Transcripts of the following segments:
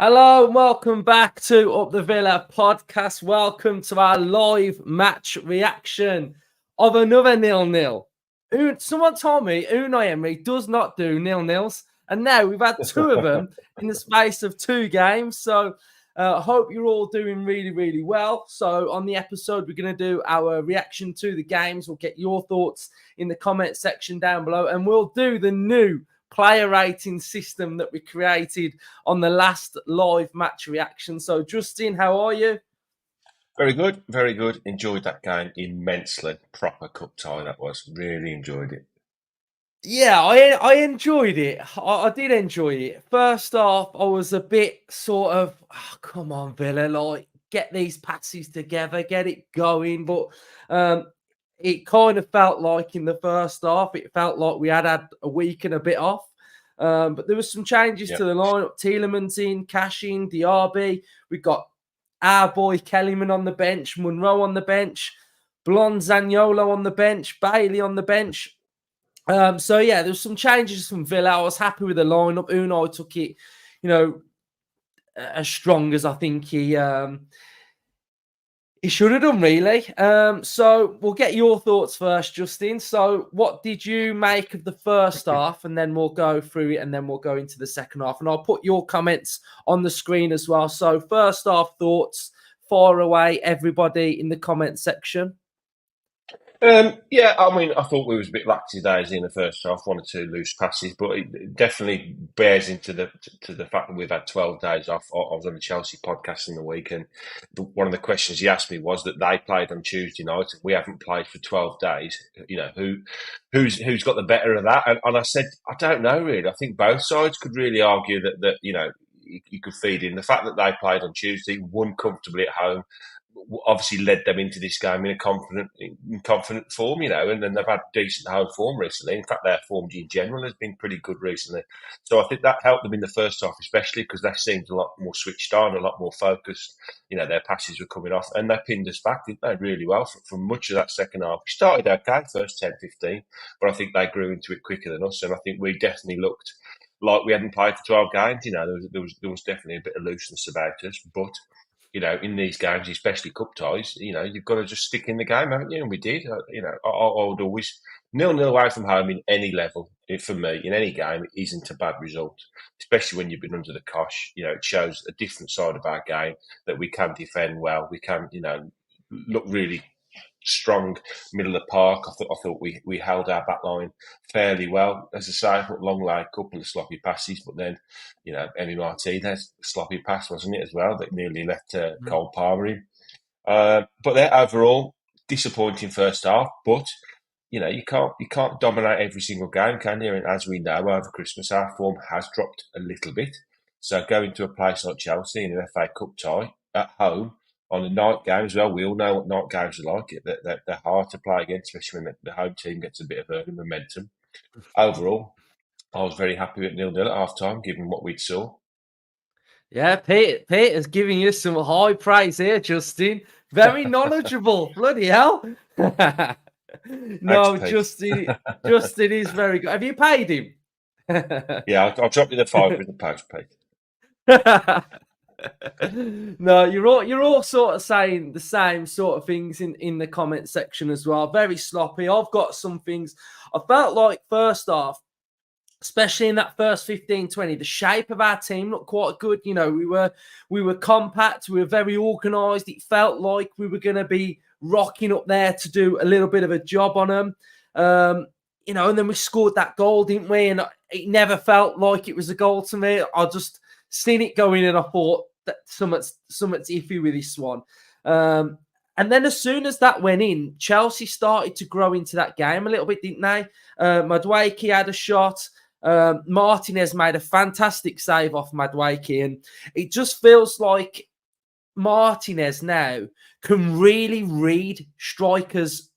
Hello and welcome back to Up the Villa podcast. Welcome to our live match reaction of another 0-0. Someone told me Unai Emery does not do 0-0s, and now we've had two of them in the space of two games. So I hope you're all doing really, really well. So on the episode, we're going to do our reaction to the games. We'll get your thoughts in the comment section down below, and we'll do the new player rating system that we created on the last live match reaction. So, Justin, how are you? Very good, very good. Enjoyed that game immensely. Proper cup tie that was. Really enjoyed it. Yeah, I enjoyed it. I did enjoy it. First off, I was a bit sort of, come on, Villa, like, get these passes together, get it going. But it kind of felt like in the first half, it felt like we had a week and a bit off. But there was some changes to the lineup. Tielemans in, Cash in, Diaby. We've got our boy Kellyman on the bench, Munro on the bench, Blonde Zaniolo on the bench, Bailey on the bench. So yeah, there's some changes from Villa. I was happy with the lineup. Unai took it, as strong as I think he should have done, really. So we'll get your thoughts first, Justin. So what did you make of the first half? And then we'll go through it and then we'll go into the second half. And I'll put your comments on the screen as well. So first half thoughts, fire away, everybody in the comment section. Yeah, I mean, I thought we was a bit lackadaisy in the first half, one or two loose passes, but it definitely bears into the fact that we've had 12 days off. I was on the Chelsea podcast in the week, and one of the questions he asked me was that they played on Tuesday night. We haven't played for 12 days. You know, who's got the better of that? And I said, I don't know really. I think both sides could really argue that you could feed in the fact that they played on Tuesday, won comfortably at home, obviously led them into this game in confident form, and then they've had decent home form recently. In fact, their form in general has been pretty good recently. So I think that helped them in the first half, especially because they seemed a lot more switched on, a lot more focused. Their passes were coming off and they pinned us back, didn't they, really well for much of that second half. We started okay, first 10, 15, but I think they grew into it quicker than us. And I think we definitely looked like we hadn't played for 12 games. There was definitely a bit of looseness about us, but in these games, especially cup ties, you've got to just stick in the game, haven't you? And we did. I would always 0-0 away from home in any level. For me, in any game, it isn't a bad result, especially when you've been under the cosh. It shows a different side of our game that we can defend well. We can, look really strong middle of the park. I thought we held our back line fairly well. As I say, long leg, couple of sloppy passes, but then, Emi Martinez, sloppy pass, wasn't it, as well, that nearly left Cole Palmer in. But then overall, disappointing first half, but you can't dominate every single game, can you? And as we know, over Christmas, our form has dropped a little bit. So going to a place like Chelsea in an FA Cup tie at home on a night game as well, we all know what night games are like. They're hard to play against, especially when the home team gets a bit of early momentum. Overall, I was very happy with 0-0 at half time, given what we saw. Yeah, Peter's giving you some high praise here, Justin. Very knowledgeable. Bloody hell. No, Thanks, Justin is very good. Have you paid him? Yeah, I'll drop you the $5 in the post, Pete. No, you're all sort of saying the same sort of things in the comment section as well. Very sloppy. I've got some things. I felt like first half, especially in that first 15-20, the shape of our team looked quite good. We were compact, we were very organised. It felt like we were going to be rocking up there to do a little bit of a job on them. And then we scored that goal, didn't we? And it never felt like it was a goal to me. I just seen it going and I thought that something's iffy with this one. And then as soon as that went in, Chelsea started to grow into that game a little bit, didn't they? Madueke had a shot. Martinez made a fantastic save off Madueke. And it just feels like Martinez now can really read strikers'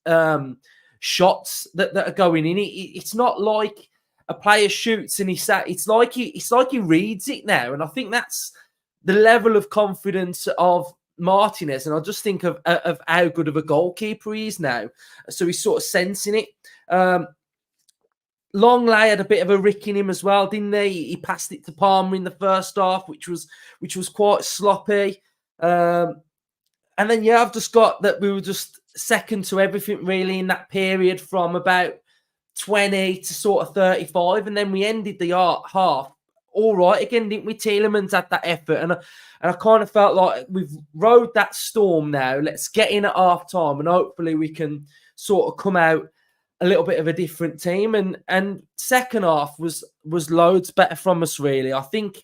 shots that are going in. It's not like a player shoots and it's like he reads it now. And I think that's the level of confidence of Martinez. And I just think of how good of a goalkeeper he is now. So he's sort of sensing it. Longley had a bit of a rick in him as well, didn't he? He passed it to Palmer in the first half, which was quite sloppy. And then I've just got that we were just second to everything really in that period from about 20 to sort of 35, and then we ended the half all right again, didn't we? Tielemans had that effort, and I kind of felt like we've rode that storm now. Let's get in at half time, and hopefully we can sort of come out a little bit of a different team. And second half was loads better from us, really. I think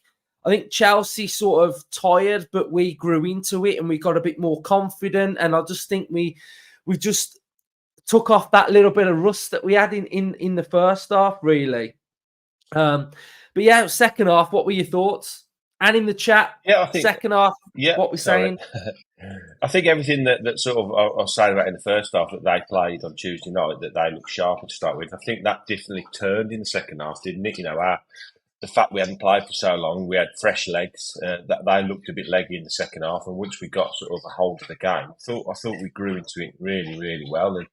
Chelsea sort of tired, but we grew into it and we got a bit more confident. And I just think we just took off that little bit of rust that we had in the first half, really. But yeah, second half, what were your thoughts? And in the chat, Yeah, I think second half, what we're sorry. saying. I think everything that sort of I was saying about in the first half that they played on Tuesday night, that they looked sharper to start with. I think that definitely turned in the second half, didn't it? The fact we hadn't played for so long, we had fresh legs. That they looked a bit leggy in the second half, and once we got sort of a hold of the game, I thought we grew into it really, really well. And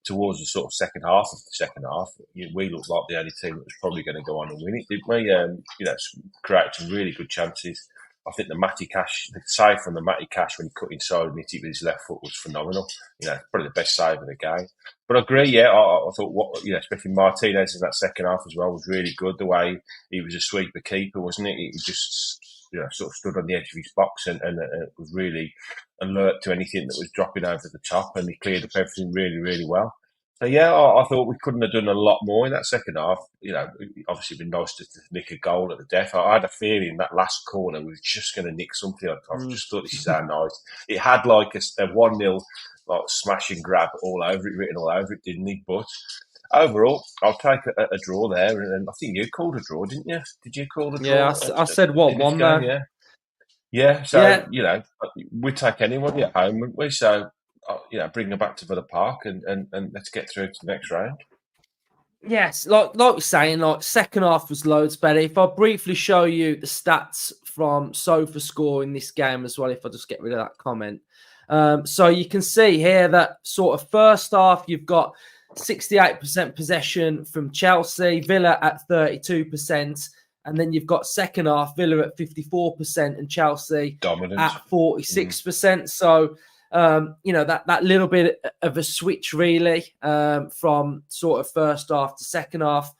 towards the sort of second half of the second half, we looked like the only team that was probably going to go on and win it, didn't we? Created some really good chances. I think the save from the Matty Cash when he cut inside and hit it with his left foot was phenomenal. Probably the best save of the game. But I agree, I thought especially Martinez in that second half as well was really good. The way he was a sweeper keeper, wasn't it? He just sort of stood on the edge of his box and was really alert to anything that was dropping over the top, and he cleared up everything really, really well. So I thought we couldn't have done a lot more in that second half. Obviously, it'd been nice to nick a goal at the death. I had a feeling that last corner we were just going to nick something. I just thought this is our night. It had like a 1-0 like smash and grab written all over it, didn't it? But overall, I'll take a draw there, and I think you called a draw, didn't you? Did you call a draw? Yeah, I said 1-1 there. Yeah. So we take anyone at home, wouldn't we? So bring them back to Villa Park and let's get through to the next round. Yes, like we're saying, like second half was loads better. If I briefly show you the stats from SofaScore in this game as well, if I just get rid of that comment. So you can see here that sort of first half, you've got 68% possession from Chelsea, Villa at 32%. And then you've got second half, Villa at 54% and Chelsea dominant at 46%. So, that little bit of a switch really from sort of first half to second half.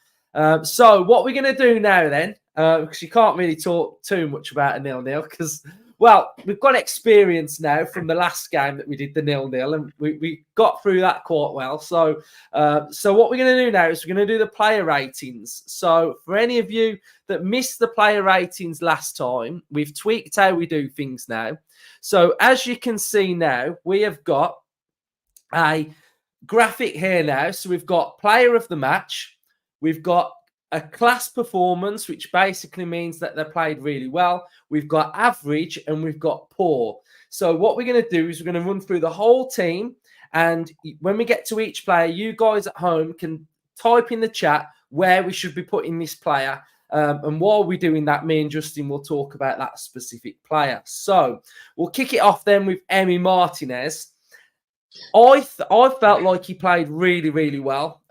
So what we're going to do now then, because you can't really talk too much about a 0-0 because, well, we've got experience now from the last game that we did the 0-0 and we got through that quite well. So what we're going to do now is we're going to do the player ratings. So for any of you that missed the player ratings last time, we've tweaked how we do things now. So as you can see now, we have got a graphic here now. So we've got player of the match. We've got a class performance, which basically means that they played really well. We've got average and we've got poor. So what we're going to do is we're going to run through the whole team. And when we get to each player, you guys at home can type in the chat where we should be putting this player. And while we're doing that, me and Justin will talk about that specific player. So we'll kick it off then with Emi Martinez. I felt like he played really, really well.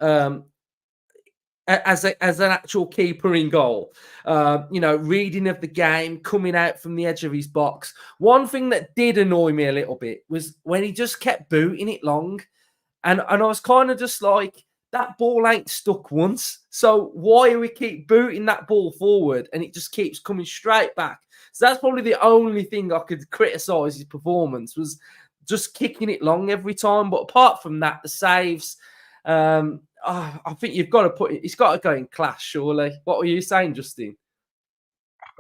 As an actual keeper in goal, reading of the game, coming out from the edge of his box. One thing that did annoy me a little bit was when he just kept booting it long. And I was kind of just like, that ball ain't stuck once. So why do we keep booting that ball forward and it just keeps coming straight back? So that's probably the only thing I could criticise his performance was just kicking it long every time. But apart from that, the saves, I think you've got to it's got to go in class, surely. What were you saying, Justin?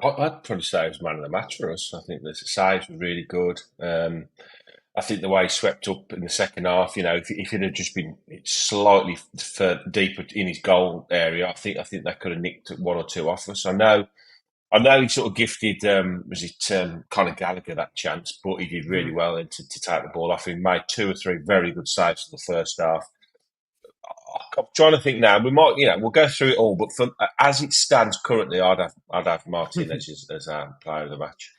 I'd probably say it was man of the match for us. I think the saves were really good. I think the way he swept up in the second half, if it had just been slightly deeper in his goal area, I think they could have nicked one or two off us. I know he sort of gifted, Conor Gallagher that chance, but he did really well to take the ball off him. Made 2 or 3 very good saves in the first half. I'm trying to think now. We might, we'll go through it all, but as it stands currently, I'd have Martinez as our player of the match.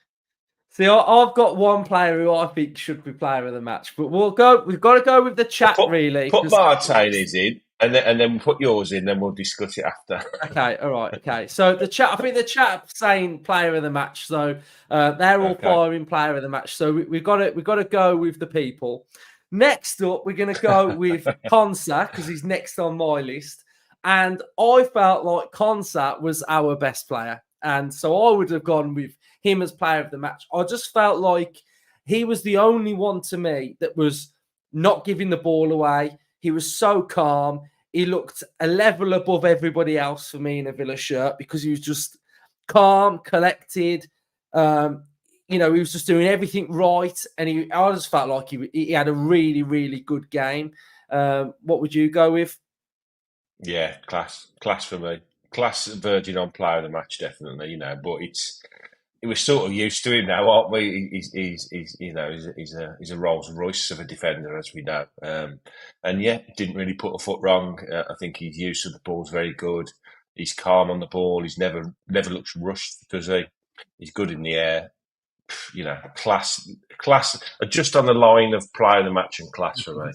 See, I've got one player who I think should be player of the match, but we've got to go with the chat, really. Put Martinez in and then we'll put yours in, then we'll discuss it after. Okay, all right, okay. So I think the chat saying player of the match. So they're all Okay. firing player of the match. So we've got to go with the people. Next up, we're going to go with Konsa because he's next on my list. And I felt like Konsa was our best player. And so I would have gone with him as player of the match. I just felt like he was the only one to me that was not giving the ball away. He was so calm. He looked a level above everybody else for me in a Villa shirt because he was just calm, collected. He was just doing everything right. And I just felt like he had a really, really good game. What would you go with? Yeah, class for me. Class verging on player of the match, definitely. But we're sort of used to him now, aren't we? He's a Rolls Royce of a defender, as we know. And yeah, didn't really put a foot wrong. I think his use of the ball is very good. He's calm on the ball. He's never looks rushed, does he? He's good in the air. Class, just on the line of player of the match and class for me.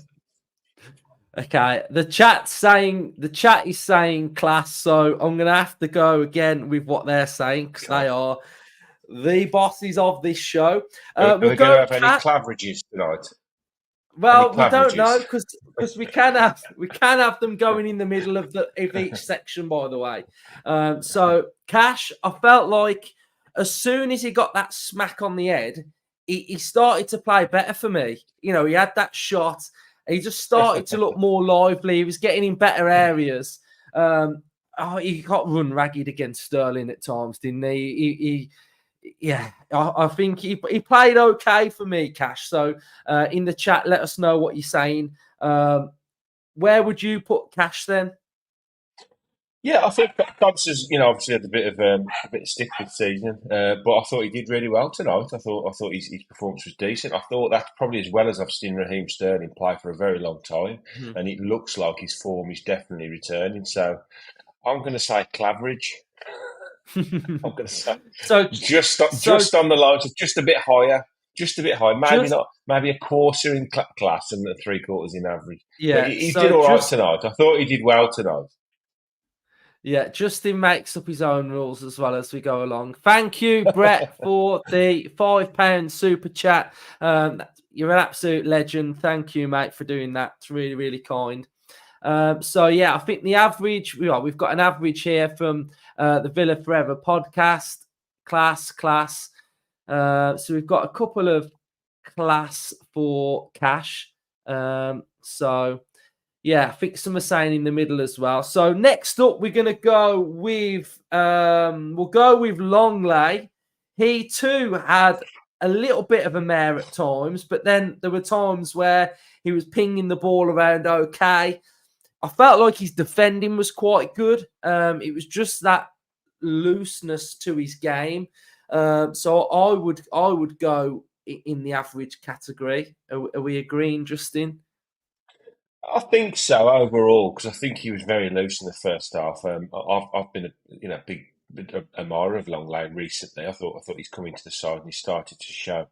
Okay, the chat is saying class, so I'm gonna have to go again with what they're saying because they are the bosses of this show. Are We'll we going to go have any claverages tonight? Well, we don't know claverages? because we can have them going in the middle of each section. By the way, so Cash, I felt like as soon as he got that smack on the head, he started to play better for me. He had that shot. He just started to look more lively. He was getting in better areas. He got run ragged against Sterling at times, didn't he? Yeah, I think he played okay for me, Cash. So in the chat, let us know what you're saying. Where would you put Cash then? Yeah, I think Cobbs obviously had a bit of stick this season, but I thought he did really well tonight. I thought his performance was decent. I thought that's probably as well as I've seen Raheem Sterling play for a very long time, and it looks like his form is definitely returning. So I'm going to say Claveridge. I'm going to say just on the lines of just a bit higher. Just a bit high, maybe a quarter in class and 3/4 in average. Yeah, but he did all right tonight. I thought he did well tonight. Yeah, Justin makes up his own rules as well as we go along. Thank you, Brett, for the £5 super chat. You're an absolute legend. Thank you, mate, for doing that. It's really, really kind. So, yeah, I think the average, we've got an average here from the Villa Forever podcast. Class. So we've got a couple of class for Cash. Yeah, I think some are saying in the middle as well. So next up, we're going to go with Longley. He too had a little bit of a mare at times, but then there were times where he was pinging the ball around okay. I felt like his defending was quite good. It was just that looseness to his game. So I would go in the average category. Are we agreeing, Justin? I think so overall because I think he was very loose in the first half. I've been a big admirer of Longley recently. I thought he's coming to the side and he started to show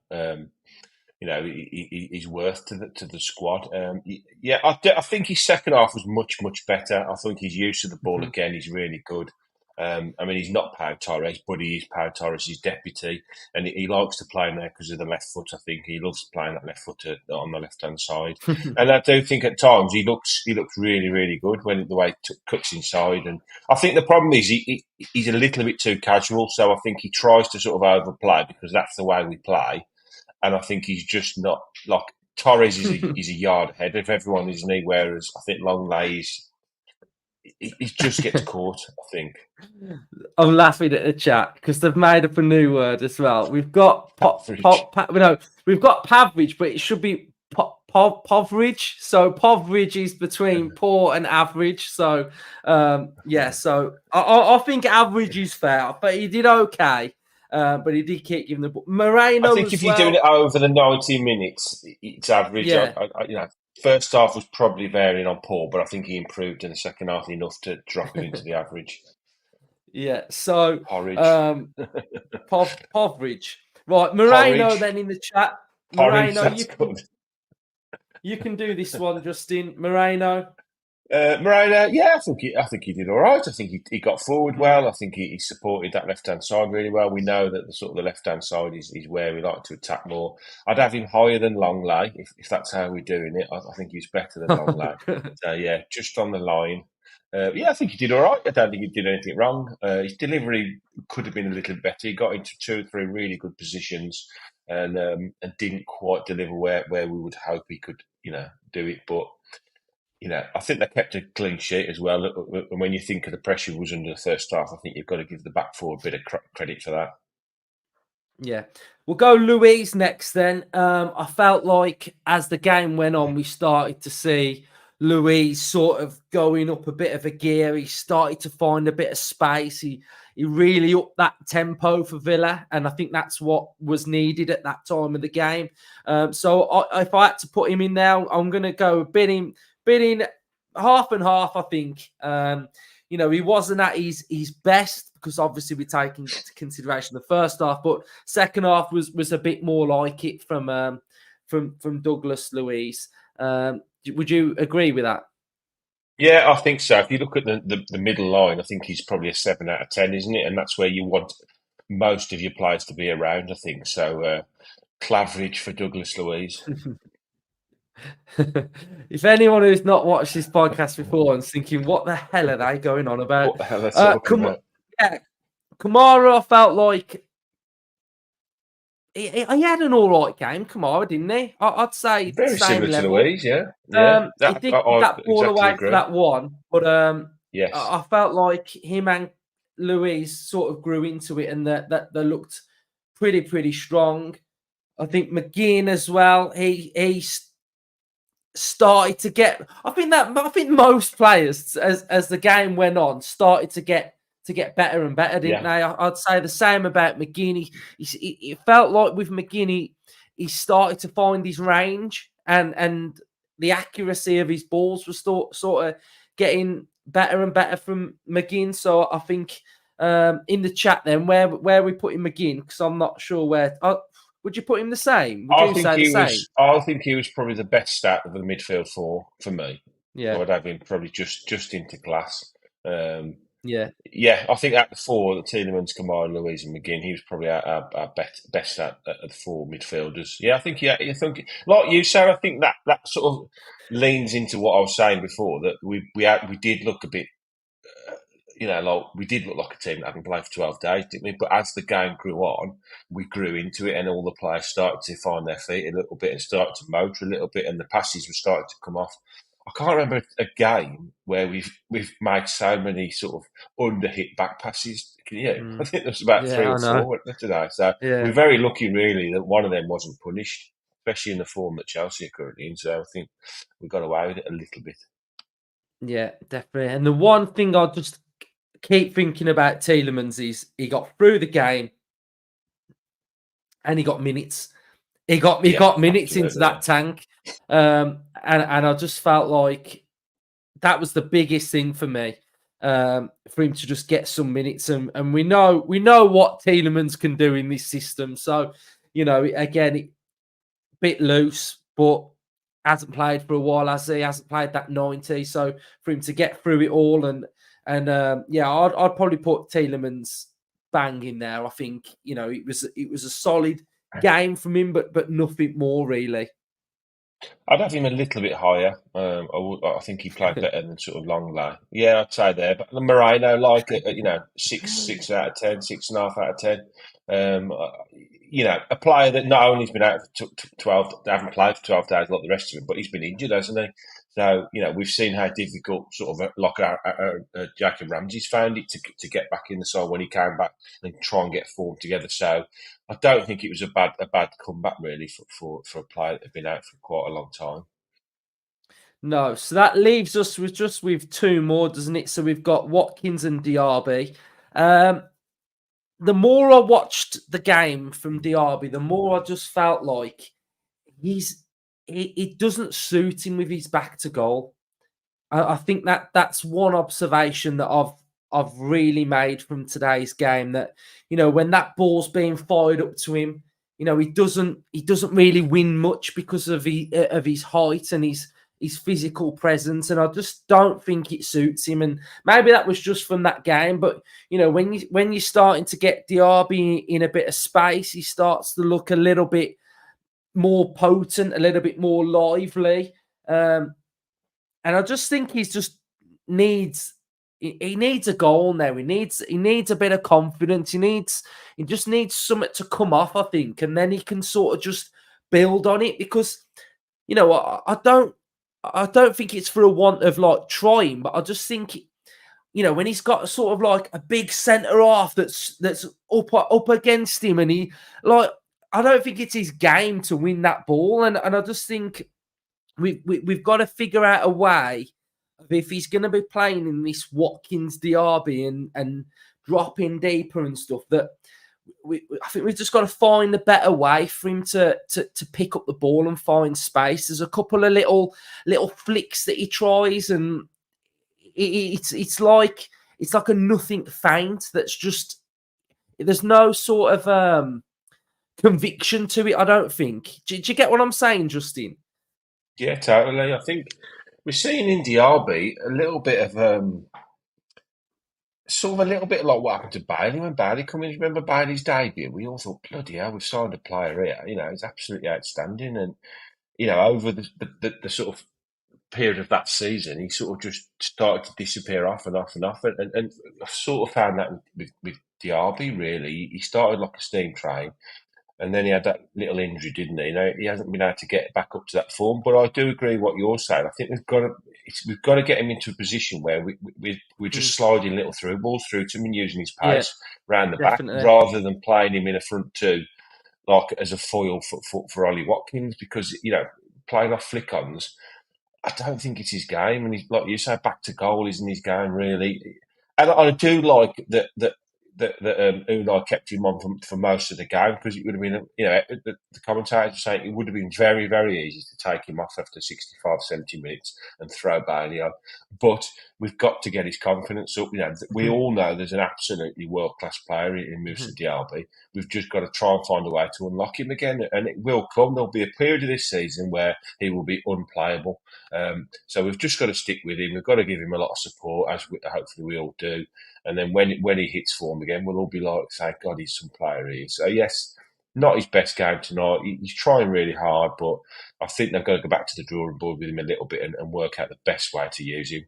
he's worth to the squad. I think his second half was much better. I think his use of the ball again is really good. He's not Pau Torres, but he is Pau Torres' deputy, and he likes to play in there because of the left foot. I think he loves playing that left foot on the left hand side, and I do think at times he looks really really good when the way he cuts inside. And I think the problem is he's a little bit too casual, so I think he tries to sort of overplay because that's the way we play. And I think he's just not like Torres is a yard ahead of everyone, isn't he? Whereas I think Longley he just gets caught, I think. I'm laughing at the chat because they've made up a new word as well. We've got we've got Pavrich, but it should be Poverage. So Poverage is between poor and average. So so I think average is fair, but he did okay. But he did keep giving the ball. Moreno, I think if you're doing it over the 90 minutes, it's average. Yeah. First half was probably varying on Paul, but I think he improved in the second half enough to drop him into the average. Yeah, so Porridge. Poverage. Right, Moreno then in the chat. Porridge, Moreno, you can do this one, Justin. Moreno. Moreno, yeah, I think he did all right. I think he got forward Mm. well. I think he supported that left hand side really well. We know that the sort of the left hand side is where we like to attack more. I'd have him higher than Longley if that's how we're doing it. I think he's better than Longley. So yeah, just on the line. Yeah, I think he did all right. I don't think he did anything wrong. His delivery could have been a little better. He got into 2 or 3 really good positions and didn't quite deliver where we would hope he could, do it. But I think they kept a clean sheet as well. And when you think of the pressure was under the first half, I think you've got to give the back four a bit of credit for that. Yeah. We'll go Louise next then. I felt like as the game went on, we started to see Louise sort of going up a bit of a gear. He started to find a bit of space. He really upped that tempo for Villa, and I think that's what was needed at that time of the game. So if I had to put him in now, I'm going to go bidding half and half, I think. He wasn't at his best because obviously we're taking into consideration the first half, but second half was a bit more like it from Douglas Luiz. Would you agree with that? Yeah, I think so. If you look at the middle line, I think he's probably a 7 out of 10, isn't it? And that's where you want most of your players to be around, I think. So, Claveridge for Douglas Luiz. If anyone who's not watched this podcast before and thinking, what the hell are they going on about? What the hell are they talking about? Yeah, Kamara, I felt like he had an all right game, Kamara, didn't he? I'd say Very same similar to level. Louise, yeah. Yeah. He did give I that ball exactly away for agree. that one, but Yes. I felt like him and Louise sort of grew into it, and that they looked pretty strong. I think McGinn as well. He started to get. I think most players, as the game went on, started to get better and better, didn't they? I'd say the same about McGinn. It felt like with McGinn, he started to find his range, and the accuracy of his balls was sort of getting better and better from McGinn. So I think in the chat then where we putting McGinn, because I'm not sure where. Would you put him the same? Would you say the same? I think he was probably the best stat of the midfield four for me. Yeah. So I'd have him probably just into class. Yeah. Yeah, I think at the four, the Tielemans, Kamara, Louise, and McGinn, he was probably our best at the 4 midfielders. Yeah, I think like you said, I think that sort of leans into what I was saying before, that we did look a bit, like we did look like a team that hadn't played for 12 days, didn't we? But as the game grew on, we grew into it, and all the players started to find their feet a little bit and started to motor a little bit, and the passes were starting to come off. I can't remember a game where we've made so many sort of under hit back passes. Can you? I think there's about 3 or 4 today. So we're very lucky, really, that one of them wasn't punished, especially in the form that Chelsea are currently in. So I think we got away with it a little bit. Yeah, definitely. And the one thing I just keep thinking about Tielemans is he got through the game and he got minutes. He got minutes into that tank. And I just felt like that was the biggest thing for me, for him to just get some minutes. And we know what Tielemans can do in this system. So, again, a bit loose, but hasn't played for a while, has he? Hasn't played that 90. So for him to get through it all and I'd probably put Tielemans bang in there. I think, it was a solid game from him, but nothing more really. I'd have him a little bit higher. I think he played better than sort of Longley. Yeah, I'd say there. But Moreno, like, 6 out of 10, 6.5 out of 10. A player that not only has been out for 12, they haven't played for 12 days like the rest of them, but he's been injured, hasn't he? So, we've seen how difficult sort of like Jacob Ramsey's found it to get back in the side when he came back and try and get form together. So I don't think it was a bad comeback really for a player that had been out for quite a long time. No, so that leaves us with 2 more, doesn't it? So we've got Watkins and Diaby. The more I watched the game from Diaby, the more I just felt like it doesn't suit him with his back to goal. I think that's one observation that I've really made from today's game, that when that ball's being fired up to him, he doesn't really win much because of his height and his physical presence, and I just don't think it suits him. And maybe that was just from that game, but when you're starting to get Diaby in a bit of space, he starts to look a little bit more potent, a little bit more lively. And I just think needs he needs a goal now. He needs a bit of confidence. He just needs something to come off, I think, and then he can sort of just build on it. Because I don't think it's for a want of like trying, but I just think when he's got sort of like a big centre half that's up against him, and I don't think it's his game to win that ball, and I just think we've got to figure out a way of, if he's going to be playing in this Watkins Diaby and dropping deeper and stuff, that I think we've just got to find a better way for him to pick up the ball and find space. There's a couple of little flicks that he tries, and it's like a nothing feint that's just, there's no sort of conviction to it, I don't think. Do you get what I'm saying, Justin? Yeah, totally. I think we're seeing in Diaby a little bit of sort of a little bit like what happened to Bailey when Bailey came in. Remember Bailey's debut? We all thought, bloody hell, we've signed a player here. He's absolutely outstanding. And over the sort of period of that season, he sort of just started to disappear off and off and off. And I sort of found that with Diaby, really. He started like a steam train. And then he had that little injury, didn't he? He hasn't been able to get back up to that form. But I do agree with what you're saying. I think we've got to get him into a position where we're Mm. just sliding little through balls through to him and using his Yeah, pace round the back, definitely. rather than playing him in a front two like as a foil for Ollie Watkins, because playing off flick-ons, I don't think it's his game. And he's, like you say, back to goal isn't his game really. And I do like that Unai kept him on for most of the game, because it would have been, the commentators were saying it would have been very, very easy to take him off after 65, 70 minutes and throw Bailey on. But we've got to get his confidence up. We all know there's an absolutely world-class player in Moussa Diaby. We've just got to try and find a way to unlock him again, and it will come. There'll be a period of this season where he will be unplayable. So we've just got to stick with him. We've got to give him a lot of support, as hopefully we all do. And then when he hits form again, we'll all be like, thank God he's some player he is. So yes, not his best game tonight. He's trying really hard, but I think they've got to go back to the drawing board with him a little bit and work out the best way to use him.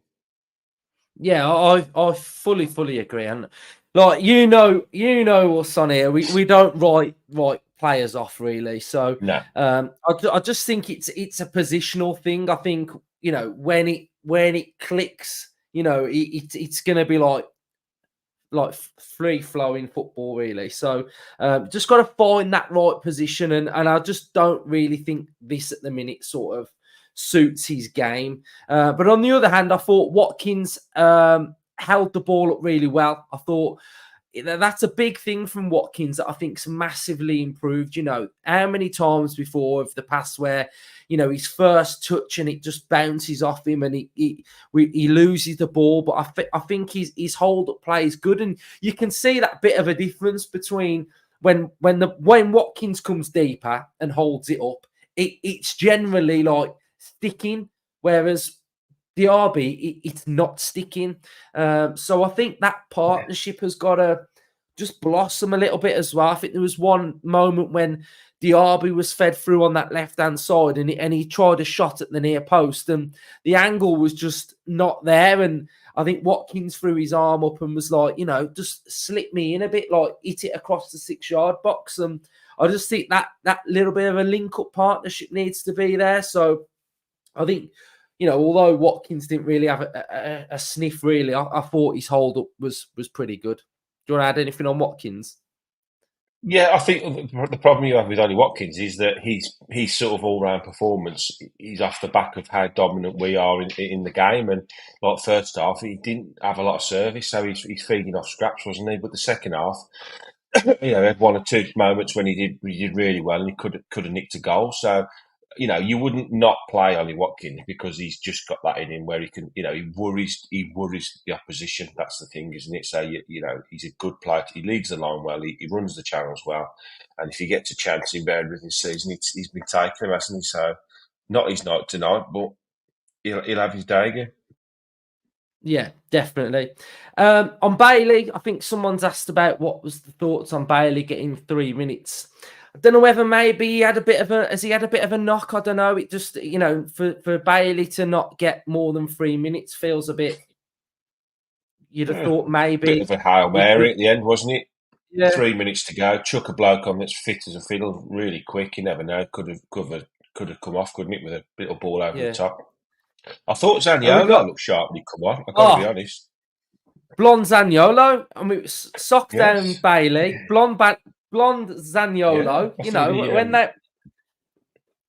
Yeah, I fully agree. And like us on here, we don't write players off really. So No. I just think it's a positional thing. I think when it clicks, it's going to be like free flowing football, really. So just got to find that right position, and I just don't really think this at the minute sort of suits his game. But on the other hand, I thought Watkins held the ball up really well. I thought that's a big thing from Watkins that I think's massively improved. How many times before of the past where his first touch and it just bounces off him and he loses the ball, but I think his hold up play is good, and you can see that bit of a difference between when Watkins comes deeper and holds it up, it's generally like sticking, whereas Diaby, it's not sticking. So I think that partnership has got to just blossom a little bit as well. I think there was one moment when Diaby was fed through on that left-hand side and he tried a shot at the near post and the angle was just not there. And I think Watkins threw his arm up and was like, just slip me in a bit, like hit it across the 6-yard box. And I just think that little bit of a link-up partnership needs to be there. So I think, although Watkins didn't really have a sniff, really, I thought his hold up was pretty good. Do you want to add anything on Watkins? Yeah, I think the problem you have with Ollie Watkins is that he's sort of all round performance. He's off the back of how dominant we are in the game, and like first half he didn't have a lot of service, so he's feeding off scraps, wasn't he? But the second half, he had one or two moments when he did really well, and he could have nicked a goal. So you wouldn't not play Ollie Watkins because he's just got that in him where he can, he worries the opposition. That's the thing, isn't it? So he's a good player. He leads the line well. He runs the channels well, and if he gets a chance in Burnley this season, he's been taking him, hasn't he? So not his night tonight, but he'll have his day again. Yeah, definitely. On Bailey, I think someone's asked about what was the thoughts on Bailey getting 3 minutes. I don't know whether maybe he had a bit of a knock. I don't know. It just, for Bailey to not get more than 3 minutes feels a bit. You'd have thought Bit maybe of a Hail he Mary could. at the end, wasn't it? Yeah, 3 minutes to go. Chuck a bloke on that's fit as a fiddle, really quick. You never know. Could have come off, couldn't it, with a little ball over the yeah. top. I thought And we Zaniolo got looked sharp when he come on. I've got to be oh honest. Blonde Zaniolo. I mean, sock down Yes, Bailey. Blonde yeah. Zaniolo. I think the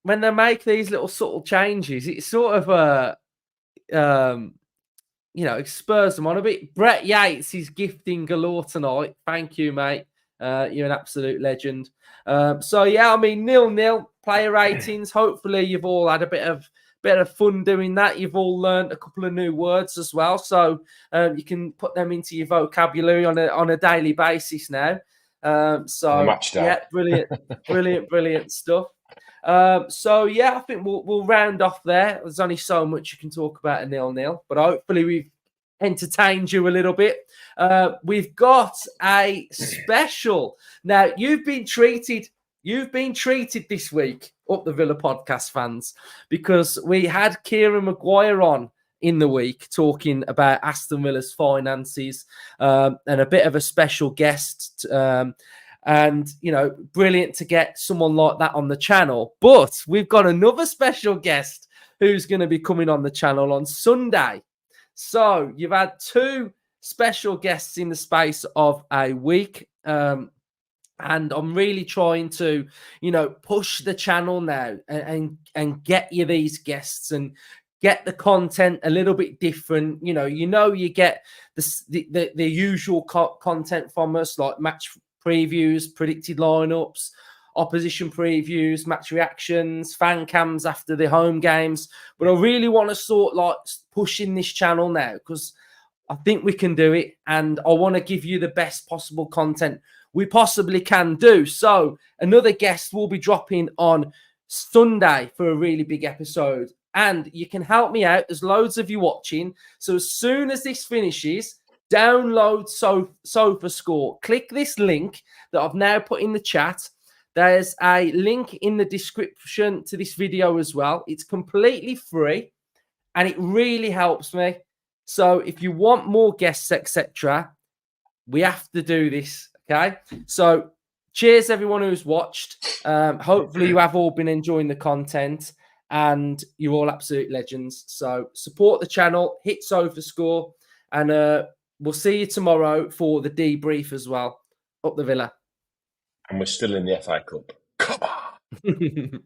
When they make these little subtle changes, it's sort of um it spurs them on a bit. Brett Yates is gifting galore tonight. Thank you, mate. You're an absolute legend. So yeah, I mean, 0-0 player ratings. Hopefully, you've all had a bit of fun doing that. You've all learned a couple of new words as well, so you can put them into your vocabulary on a daily basis now. on a So match day. yeah, brilliant stuff. So yeah, I think we'll round off there. There's only so much you can talk about a 0-0, but hopefully we've entertained you a little bit. We've got a special. Now you've been treated this week, Up the Villa podcast fans, because we had Kieran Maguire on in the week talking about Aston Villa's finances, and a bit of a special guest. And, brilliant to get someone like that on the channel. But we've got another special guest who's going to be coming on the channel on Sunday. So you've had two special guests in the space of a week. And I'm really trying to, push the channel now and get you these guests and get the content a little bit different. You get the usual content from us, like match previews, predicted lineups, opposition previews, match reactions, fan cams after the home games. But I really want to sort like pushing this channel now because I think we can do it, and I want to give you the best possible content we possibly can do. So another guest will be dropping on Sunday for a really big episode, and you can help me out. There's loads of you watching. So as soon as this finishes, download SofaScore. Click this link that I've now put in the chat. There's a link in the description to this video as well. It's completely free and it really helps me. So if you want more guests, etc., we have to do this. Okay. So cheers, everyone who's watched. Hopefully you have all been enjoying the content and you're all absolute legends. So support the channel, hit SofaScore, and we'll see you tomorrow for the debrief as well. Up the Villa. And we're still in the FA Cup. Come on.